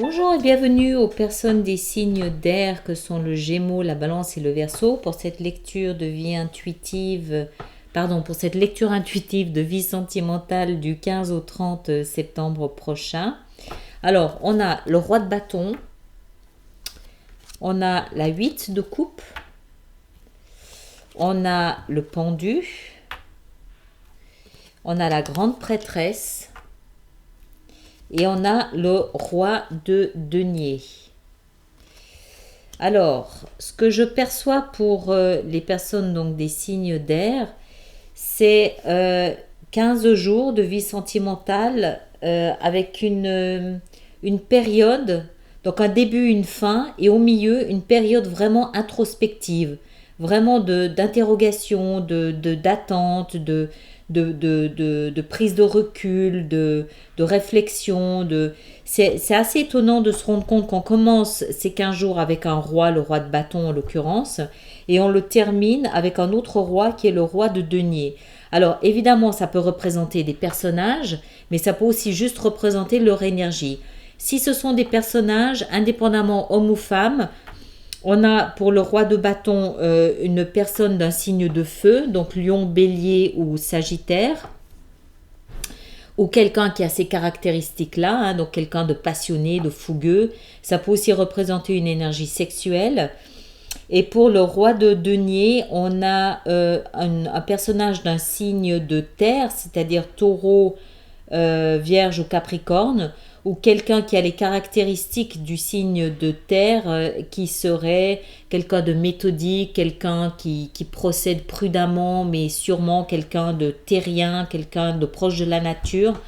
Bonjour et bienvenue aux personnes des signes d'air que sont le Gémeaux, la Balance et le Verseau pour cette lecture de vie intuitive, pour cette lecture intuitive de vie sentimentale du 15 au 30 septembre prochain. Alors, on a le roi de bâton, on a la 8 de coupe, on a le pendu, on a la grande prêtresse, et on a le roi de denier. Alors, ce que je perçois pour les personnes donc des signes d'air, c'est 15 jours de vie sentimentale avec une période, donc un début, une fin, et au milieu, une période vraiment introspective, vraiment d'interrogation, d'attente, de prise de recul, de réflexion. C'est assez étonnant de se rendre compte qu'on commence ces 15 jours avec un roi, le roi de bâton en l'occurrence, et on le termine avec un autre roi qui est le roi de denier. Alors évidemment, ça peut représenter des personnages, mais ça peut aussi juste représenter leur énergie. Si ce sont des personnages, indépendamment hommes ou femmes, on a pour le roi de bâton une personne d'un signe de feu, donc lion, bélier ou sagittaire, ou quelqu'un qui a ces caractéristiques-là, hein, donc quelqu'un de passionné, de fougueux. Ça peut aussi représenter une énergie sexuelle. Et pour le roi de denier, on a un personnage d'un signe de terre, c'est-à-dire taureau, vierge ou capricorne, ou quelqu'un qui a les caractéristiques du signe de terre, qui serait quelqu'un de méthodique, quelqu'un qui procède prudemment, mais sûrement quelqu'un de terrien, quelqu'un de proche de la nature.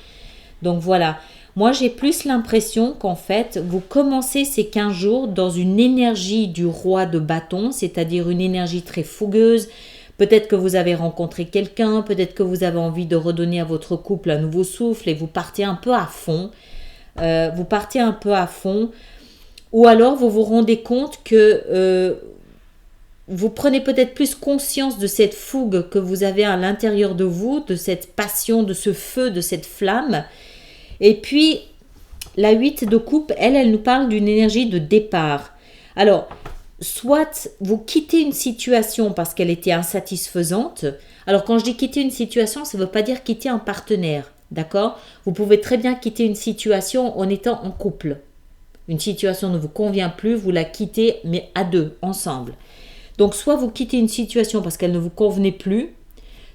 Donc voilà, moi j'ai plus l'impression qu'en fait, vous commencez ces 15 jours dans une énergie du roi de bâton, c'est-à-dire une énergie très fougueuse. Peut-être que vous avez rencontré quelqu'un, peut-être que vous avez envie de redonner à votre couple un nouveau souffle et vous partez un peu à fond. Ou alors vous vous rendez compte que vous prenez peut-être plus conscience de cette fougue que vous avez à l'intérieur de vous, de cette passion, de ce feu, de cette flamme. Et puis, la 8 de coupe, elle nous parle d'une énergie de départ. Alors, soit vous quittez une situation parce qu'elle était insatisfaisante. Alors, quand je dis quitter une situation, ça ne veut pas dire quitter un partenaire. D'accord? Vous pouvez très bien quitter une situation en étant en couple. Une situation ne vous convient plus, vous la quittez, mais à deux, ensemble. Donc, soit vous quittez une situation parce qu'elle ne vous convenait plus,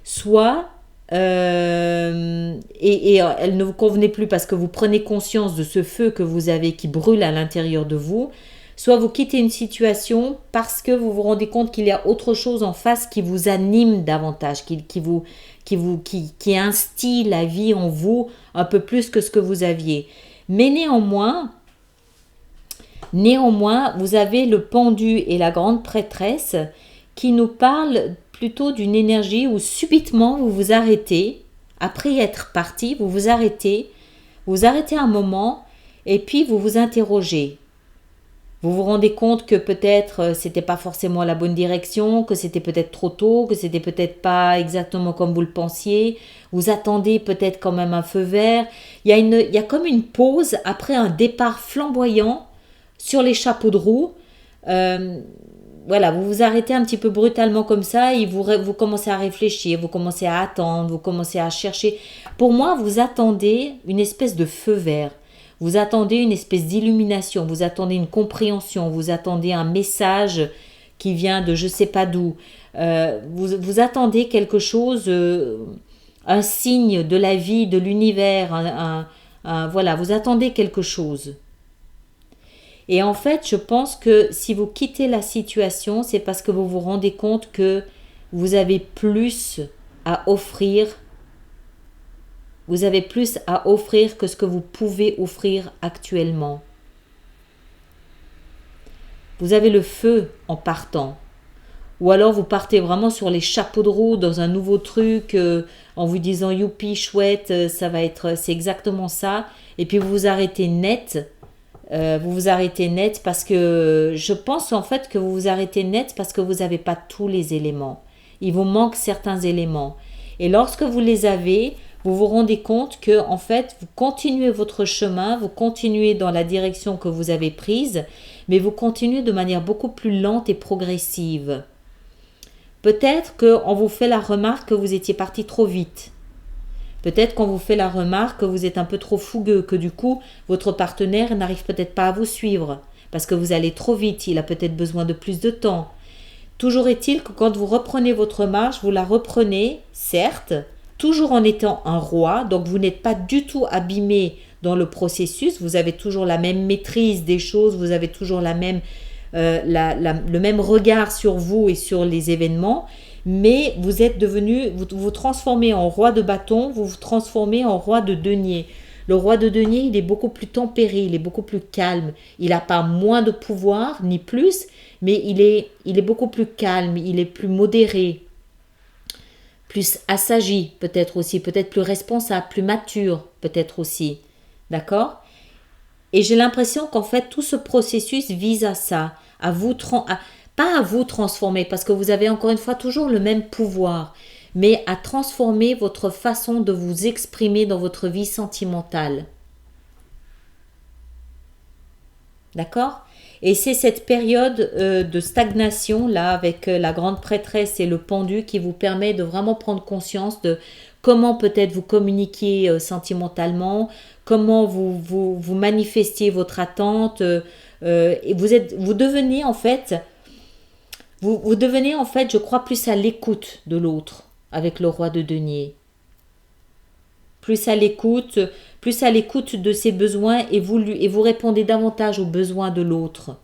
soit elle ne vous convenait plus parce que vous prenez conscience de ce feu que vous avez qui brûle à l'intérieur de vous, soit vous quittez une situation parce que vous vous rendez compte qu'il y a autre chose en face qui vous anime davantage, qui instille la vie en vous un peu plus que ce que vous aviez. Mais néanmoins, vous avez le pendu et la grande prêtresse qui nous parlent plutôt d'une énergie où subitement vous vous arrêtez, après être parti, vous vous arrêtez un moment et puis vous vous interrogez. Vous vous rendez compte que peut-être c'était pas forcément la bonne direction, que c'était peut-être trop tôt, que c'était peut-être pas exactement comme vous le pensiez. Vous attendez peut-être quand même un feu vert. Il y a comme une pause après un départ flamboyant sur les chapeaux de roue. Voilà, vous vous arrêtez un petit peu brutalement comme ça et vous commencez à réfléchir, vous commencez à attendre, vous commencez à chercher. Pour moi, vous attendez une espèce de feu vert. Vous attendez une espèce d'illumination, vous attendez une compréhension, vous attendez un message qui vient de je sais pas d'où. Vous attendez quelque chose, un signe de la vie, de l'univers. Voilà, vous attendez quelque chose. Et en fait, je pense que si vous quittez la situation, c'est parce que vous vous rendez compte que vous avez plus à offrir. Vous avez plus à offrir que ce que vous pouvez offrir actuellement. Vous avez le feu en partant. Ou alors vous partez vraiment sur les chapeaux de roue dans un nouveau truc en vous disant youpi, chouette, c'est exactement ça. Et puis vous vous arrêtez net. Parce que je pense en fait que vous vous arrêtez net parce que vous n'avez pas tous les éléments. Il vous manque certains éléments. Et lorsque vous les avez, vous vous rendez compte que en fait, vous continuez votre chemin, vous continuez dans la direction que vous avez prise, mais vous continuez de manière beaucoup plus lente et progressive. Peut-être qu'on vous fait la remarque que vous étiez parti trop vite. Peut-être qu'on vous fait la remarque que vous êtes un peu trop fougueux, que du coup, votre partenaire n'arrive peut-être pas à vous suivre, parce que vous allez trop vite, il a peut-être besoin de plus de temps. Toujours est-il que quand vous reprenez votre marche, vous la reprenez, certes, toujours en étant un roi, donc vous n'êtes pas du tout abîmé dans le processus, vous avez toujours la même maîtrise des choses, vous avez toujours le même regard sur vous et sur les événements, mais vous êtes devenu, vous vous transformez en roi de bâton, vous vous transformez en roi de denier. Le roi de denier, il est beaucoup plus tempéré, il est beaucoup plus calme, il n'a pas moins de pouvoir, ni plus, mais il est beaucoup plus calme, il est plus modéré, plus assagi peut-être aussi, peut-être plus responsable, plus mature peut-être aussi. D'accord? Et j'ai l'impression qu'en fait, tout ce processus vise à ça, pas à vous transformer, parce que vous avez encore une fois toujours le même pouvoir, mais à transformer votre façon de vous exprimer dans votre vie sentimentale. D'accord? Et c'est cette période de stagnation là avec la grande prêtresse et le pendu qui vous permet de vraiment prendre conscience de comment peut-être vous communiquer sentimentalement, comment vous manifestiez votre attente et vous devenez en fait je crois plus à l'écoute de l'autre avec le roi de denier. Plus à l'écoute de ses besoins et vous répondez davantage aux besoins de l'autre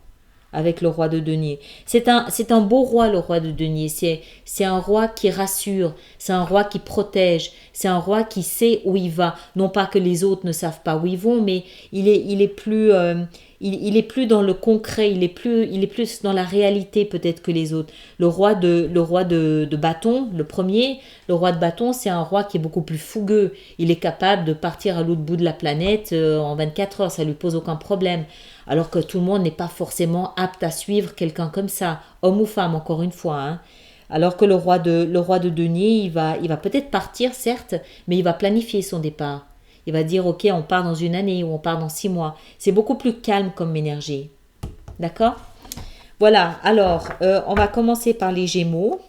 avec le roi de denier. C'est un beau roi, le roi de denier. C'est un roi qui rassure, c'est un roi qui protège, c'est un roi qui sait où il va. Non pas que les autres ne savent pas où ils vont, mais il est plus dans le concret, il est plus dans la réalité peut-être que les autres. Le roi de bâton, le premier, le roi de bâton, c'est un roi qui est beaucoup plus fougueux. Il est capable de partir à l'autre bout de la planète en 24 heures, ça lui pose aucun problème. Alors que tout le monde n'est pas forcément apte à suivre quelqu'un comme ça, homme ou femme encore une fois. Hein. Alors que le roi de denier, il va peut-être partir certes, mais il va planifier son départ. Il va dire ok, on part dans une année ou on part dans 6 mois. C'est beaucoup plus calme comme énergie. D'accord? Voilà, alors on va commencer par les Gémeaux.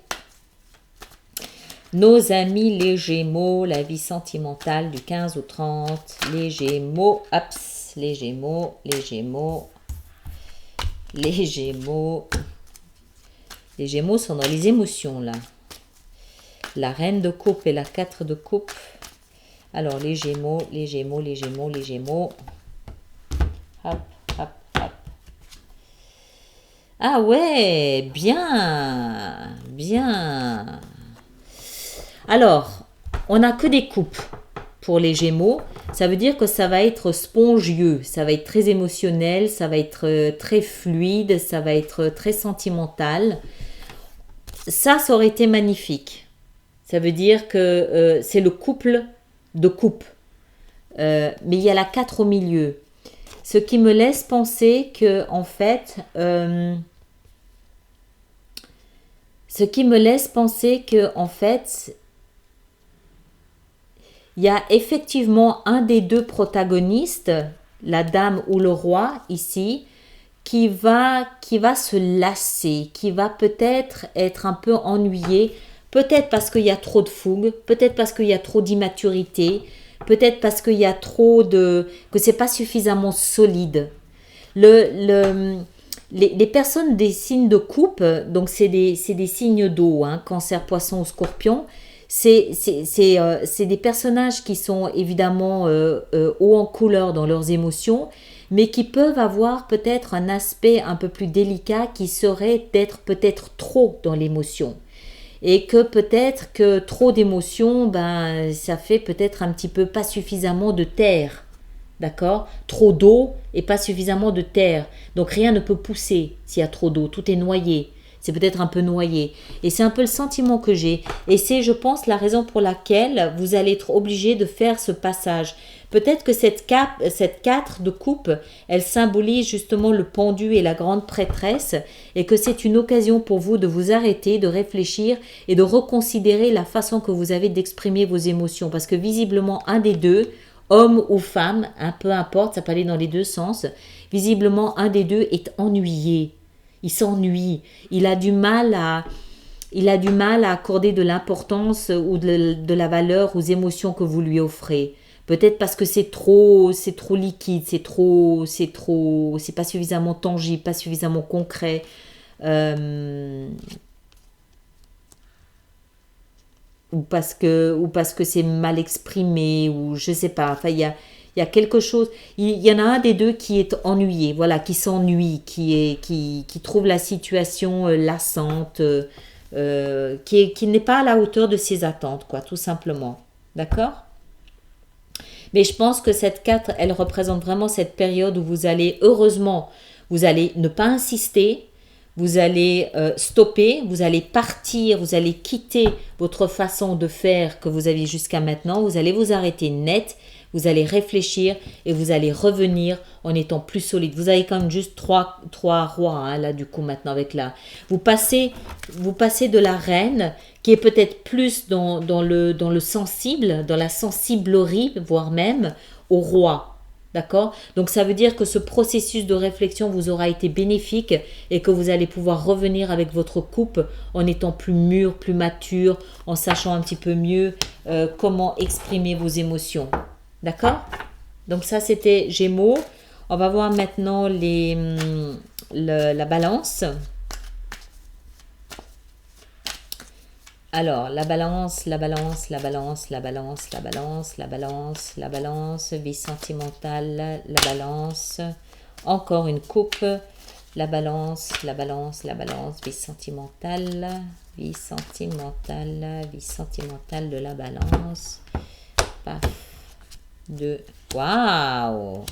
Nos amis les Gémeaux, la vie sentimentale du 15 au 30. Les Gémeaux, les Gémeaux, les Gémeaux, les Gémeaux. Les Gémeaux sont dans les émotions là. La reine de coupe et la 4 de coupe. Alors les Gémeaux, les Gémeaux, les Gémeaux, les Gémeaux. Hop, hop, hop. Ah ouais, bien, bien. Alors, on n'a que des coupes pour les Gémeaux. Ça veut dire que ça va être spongieux, ça va être très émotionnel, ça va être très fluide, ça va être très sentimental. Ça aurait été magnifique. Ça veut dire que c'est le couple de coupe. Mais il y a la 4 au milieu. Ce qui me laisse penser que, en fait, il y a effectivement un des deux protagonistes, la dame ou le roi ici, qui va se lasser, qui va peut-être être un peu ennuyé, peut-être parce qu'il y a trop de fougue, peut-être parce qu'il y a trop d'immaturité, peut-être parce qu'il y a que c'est pas suffisamment solide. Les personnes des signes de coupe, donc c'est des signes d'eau, hein, Cancer, Poisson ou Scorpion. C'est des personnages qui sont évidemment hauts en couleur dans leurs émotions, mais qui peuvent avoir peut-être un aspect un peu plus délicat qui serait d'être peut-être trop dans l'émotion. Et que peut-être que trop d'émotions, ça fait peut-être un petit peu pas suffisamment de terre. D'accord? Trop d'eau et pas suffisamment de terre. Donc rien ne peut pousser s'il y a trop d'eau. Tout est noyé. C'est peut-être un peu noyé. Et c'est un peu le sentiment que j'ai. Et c'est, je pense, la raison pour laquelle vous allez être obligé de faire ce passage. Peut-être que cette 4 de coupe, elle symbolise justement le pendu et la grande prêtresse, et que c'est une occasion pour vous de vous arrêter, de réfléchir et de reconsidérer la façon que vous avez d'exprimer vos émotions. Parce que visiblement, un des deux, homme ou femme, peu importe, ça peut aller dans les deux sens, visiblement, un des deux est ennuyé. Il s'ennuie. Il a du mal à accorder de l'importance ou de la valeur aux émotions que vous lui offrez. Peut-être parce que c'est trop liquide, c'est pas suffisamment tangible, pas suffisamment concret. Ou parce que c'est mal exprimé, ou je sais pas. Enfin, il y a quelque chose. Il y en a un des deux qui est ennuyé, voilà, qui s'ennuie, qui trouve la situation lassante, qui n'est pas à la hauteur de ses attentes, quoi, tout simplement. D'accord? Mais je pense que cette 4, elle représente vraiment cette période où vous allez, heureusement, vous allez ne pas insister, vous allez stopper, vous allez partir, vous allez quitter votre façon de faire que vous aviez jusqu'à maintenant, vous allez vous arrêter net, vous allez réfléchir et vous allez revenir en étant plus solide. Vous avez quand même juste trois rois, hein, là du coup maintenant avec la... Vous passez de la reine qui est peut-être plus dans le sensible, dans la sensiblerie, voire même au roi. D'accord? Donc ça veut dire que ce processus de réflexion vous aura été bénéfique et que vous allez pouvoir revenir avec votre coupe en étant plus mûr, plus mature, en sachant un petit peu mieux comment exprimer vos émotions. D'accord? Donc ça c'était Gémeaux. On va voir maintenant la balance. Alors, la balance, vie sentimentale, la balance, encore une coupe, la balance, vie sentimentale de la balance, paf, waouh!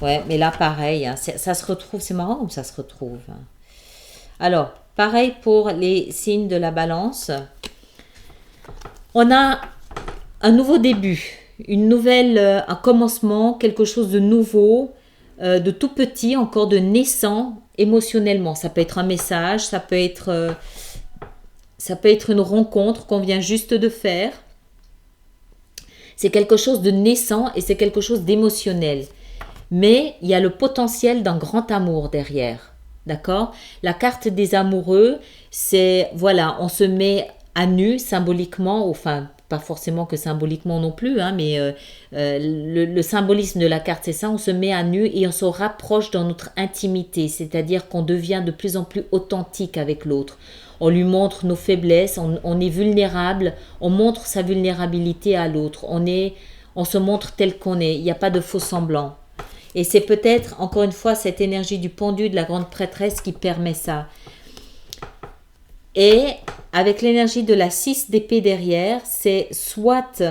Ouais, mais là pareil, hein, ça se retrouve, c'est marrant comme ça se retrouve. Alors, pareil pour les signes de la balance. On a un nouveau début, un commencement, quelque chose de nouveau, de tout petit, encore de naissant émotionnellement. Ça peut être un message, ça peut être une rencontre qu'on vient juste de faire. C'est quelque chose de naissant et c'est quelque chose d'émotionnel. Mais il y a le potentiel d'un grand amour derrière. D'accord? La carte des amoureux, c'est, voilà, on se met à nu symboliquement, enfin, pas forcément que symboliquement non plus, hein, mais le symbolisme de la carte, c'est ça, on se met à nu et on se rapproche dans notre intimité, c'est-à-dire qu'on devient de plus en plus authentique avec l'autre. On lui montre nos faiblesses, on est vulnérable, on montre sa vulnérabilité à l'autre, on se montre tel qu'on est, il n'y a pas de faux semblant. Et c'est peut-être, encore une fois, cette énergie du pendu de la grande prêtresse qui permet ça. Et avec l'énergie de la 6 d'épée derrière, c'est soit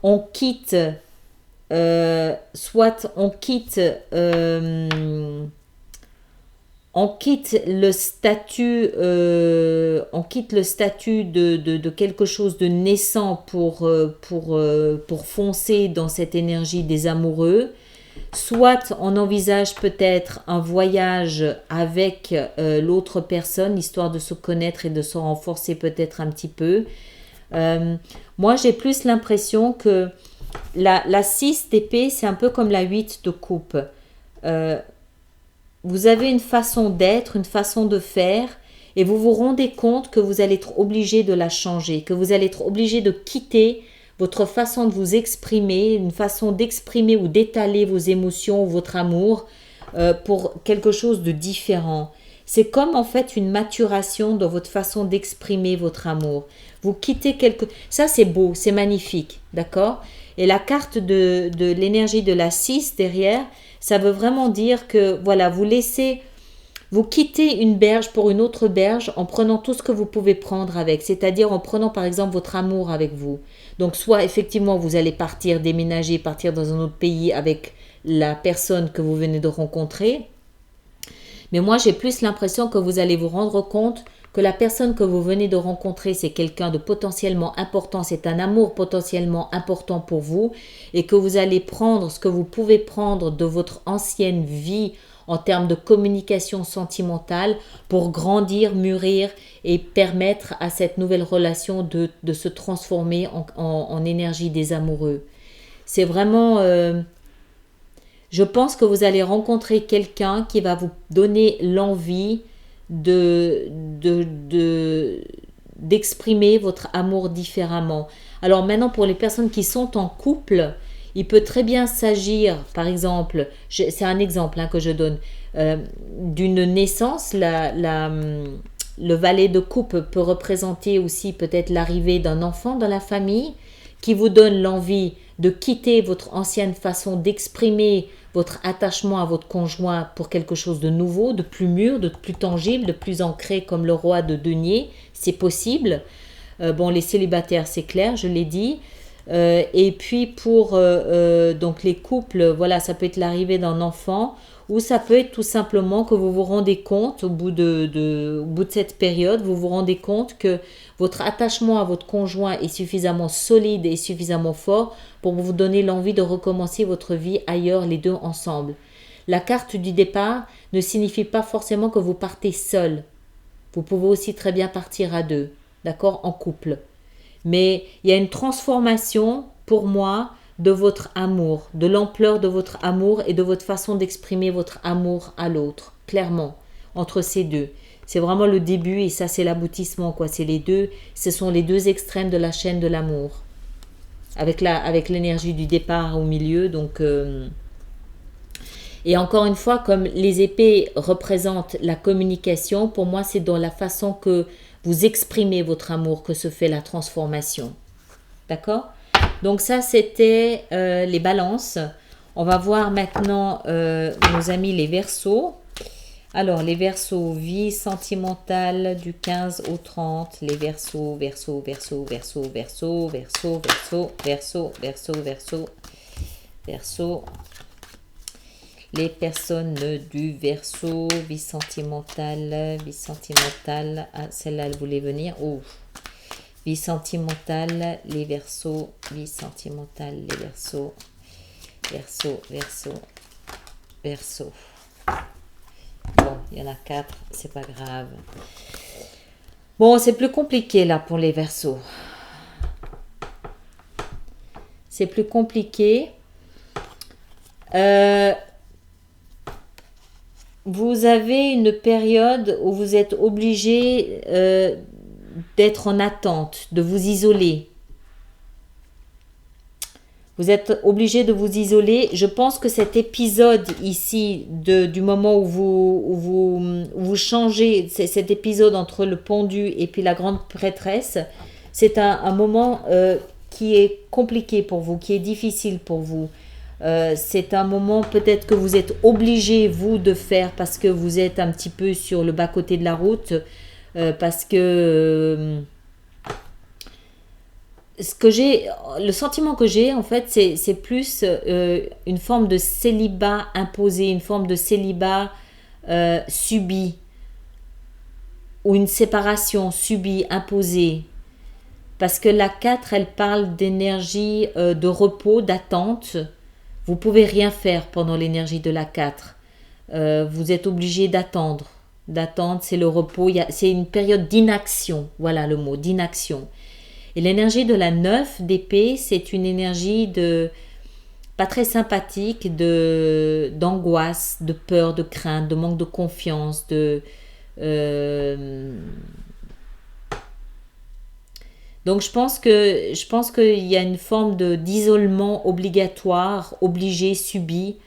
on quitte le statut, de quelque chose de naissant pour foncer dans cette énergie des amoureux. Soit on envisage peut-être un voyage avec l'autre personne, histoire de se connaître et de se renforcer peut-être un petit peu. Moi, j'ai plus l'impression que la 6 d'épée, c'est un peu comme la 8 de coupe. Vous avez une façon d'être, une façon de faire, et vous vous rendez compte que vous allez être obligé de la changer, que vous allez être obligé de quitter votre façon de vous exprimer, une façon d'exprimer ou d'étaler vos émotions ou votre amour pour quelque chose de différent. C'est comme en fait une maturation dans votre façon d'exprimer votre amour. Vous quittez Ça c'est beau, c'est magnifique, d'accord? Et la carte de l'énergie de la 6 derrière, ça veut vraiment dire que voilà, vous quittez une berge pour une autre berge en prenant tout ce que vous pouvez prendre avec, c'est-à-dire en prenant par exemple votre amour avec vous. Donc soit effectivement vous allez partir, déménager, partir dans un autre pays avec la personne que vous venez de rencontrer, mais moi j'ai plus l'impression que vous allez vous rendre compte que la personne que vous venez de rencontrer, c'est quelqu'un de potentiellement important, c'est un amour potentiellement important pour vous et que vous allez prendre ce que vous pouvez prendre de votre ancienne vie en termes de communication sentimentale pour grandir, mûrir et permettre à cette nouvelle relation de se transformer en énergie des amoureux. C'est vraiment... je pense que vous allez rencontrer quelqu'un qui va vous donner l'envie d'exprimer votre amour différemment. Alors maintenant, pour les personnes qui sont en couple, il peut très bien s'agir, par exemple, c'est un exemple que je donne, d'une naissance. Le valet de coupe peut représenter aussi peut-être l'arrivée d'un enfant dans la famille qui vous donne l'envie de quitter votre ancienne façon d'exprimer votre attachement à votre conjoint pour quelque chose de nouveau, de plus mûr, de plus tangible, de plus ancré comme le roi de denier. C'est possible. Bon, les célibataires, c'est clair, je l'ai dit. Et puis pour donc les couples, voilà, ça peut être l'arrivée d'un enfant ou ça peut être tout simplement que vous vous rendez compte au bout de cette période, vous vous rendez compte que votre attachement à votre conjoint est suffisamment solide et suffisamment fort pour vous donner l'envie de recommencer votre vie ailleurs, les deux ensemble. La carte du départ ne signifie pas forcément que vous partez seul. Vous pouvez aussi très bien partir à deux, d'accord, en couple. Mais il y a une transformation, pour moi, de votre amour, de l'ampleur de votre amour et de votre façon d'exprimer votre amour à l'autre, clairement, entre ces deux. C'est vraiment le début et ça, c'est l'aboutissement, quoi. C'est les deux, ce sont les deux extrêmes de la chaîne de l'amour. Avec l'énergie du départ au milieu, donc... Et encore une fois, comme les épées représentent la communication, pour moi, c'est dans la façon que vous exprimez votre amour que se fait la transformation. D'accord ? Donc ça, c'était les balances. On va voir maintenant nos amis les Verseaux. Alors, les Verseaux, vie sentimentale du 15 au 30. Les Verseaux, Verseaux, Verseaux, Verseaux, Verseaux, Verseaux, Verseaux, Verseaux, Verseaux, Verseaux, Verseaux. Les personnes du Verseau, vie sentimentale. Ah, celle-là, elle voulait venir. Oh. Vie sentimentale, les Verseaux, vie sentimentale, les Verseaux. Verseau, Verseau, Verseau. Bon, il y en a 4, c'est pas grave. Bon, c'est plus compliqué là pour les Verseaux. C'est plus compliqué. Vous avez une période où vous êtes obligé d'être en attente, de vous isoler. Vous êtes obligé de vous isoler. Je pense que cet épisode ici, du moment où vous changez, cet épisode entre le pendu et puis la grande prêtresse, c'est un moment qui est compliqué pour vous, qui est difficile pour vous. C'est un moment peut-être que vous êtes obligé, vous, de faire parce que vous êtes un petit peu sur le bas-côté de la route, parce que le sentiment que j'ai, en fait, c'est plus une forme de célibat imposé, une forme de célibat subi, ou une séparation subie, imposée. Parce que la 4, elle parle d'énergie de repos, d'attente. Vous ne pouvez rien faire pendant l'énergie de la 4. Vous êtes obligé d'attendre. D'attendre, c'est le repos. C'est une période d'inaction. Voilà le mot, d'inaction. Et l'énergie de la 9 d'épée, c'est une énergie pas très sympathique, d'angoisse, de peur, de crainte, de manque de confiance, Donc je pense qu'il y a une forme d'isolement obligatoire, obligé, subi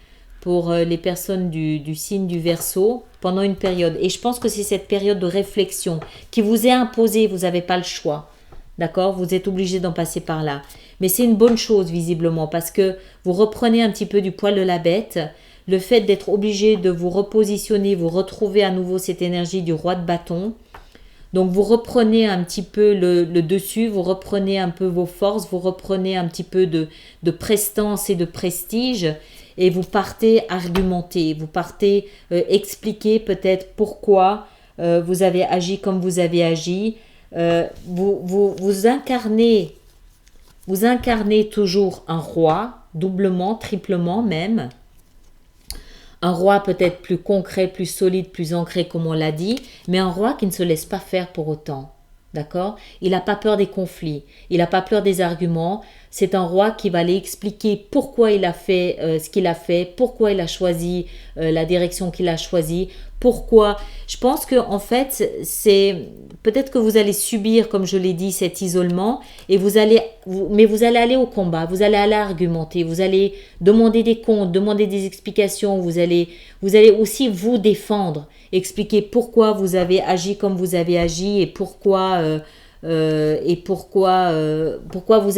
pour les personnes du signe du Verseau pendant une période. Et je pense que c'est cette période de réflexion qui vous est imposée, vous n'avez pas le choix. D'accord ? Vous êtes obligé d'en passer par là. Mais c'est une bonne chose visiblement parce que vous reprenez un petit peu du poil de la bête. Le fait d'être obligé de vous repositionner, vous retrouvez à nouveau cette énergie du roi de bâton. Donc vous reprenez un petit peu le dessus, vous reprenez un peu vos forces, vous reprenez un petit peu de prestance et de prestige et vous partez argumenter, vous partez expliquer peut-être pourquoi vous avez agi comme vous avez agi. Vous incarnez toujours un roi, doublement, triplement même. Un roi peut-être plus concret, plus solide, plus ancré comme on l'a dit, mais un roi qui ne se laisse pas faire pour autant. D'accord? Il n'a pas peur des conflits, il n'a pas peur des arguments. C'est un roi qui va aller expliquer pourquoi il a fait ce qu'il a fait, pourquoi il a choisi la direction qu'il a choisie, pourquoi. Je pense que en fait, c'est peut-être que vous allez subir, comme je l'ai dit, cet isolement, et mais vous allez aller au combat, vous allez aller argumenter, vous allez demander des comptes, demander des explications, vous allez aussi vous défendre, expliquer pourquoi vous avez agi comme vous avez agi et pourquoi vous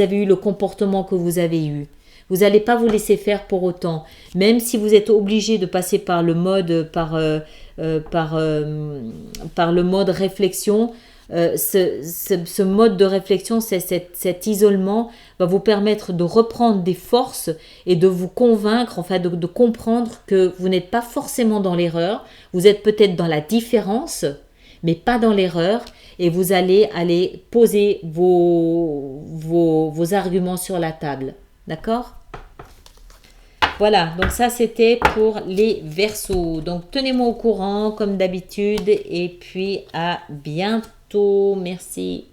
avez eu le comportement que vous avez eu. Vous n'allez pas vous laisser faire pour autant, même si vous êtes obligé de passer par le mode le mode réflexion. Ce mode de réflexion, cet isolement va vous permettre de reprendre des forces et de vous convaincre, enfin de comprendre que vous n'êtes pas forcément dans l'erreur, vous êtes peut-être dans la différence, mais pas dans l'erreur, et vous allez aller poser vos arguments sur la table. D'accord ? Voilà, donc ça c'était pour les Verseaux. Donc tenez-moi au courant comme d'habitude et puis à bientôt. Merci.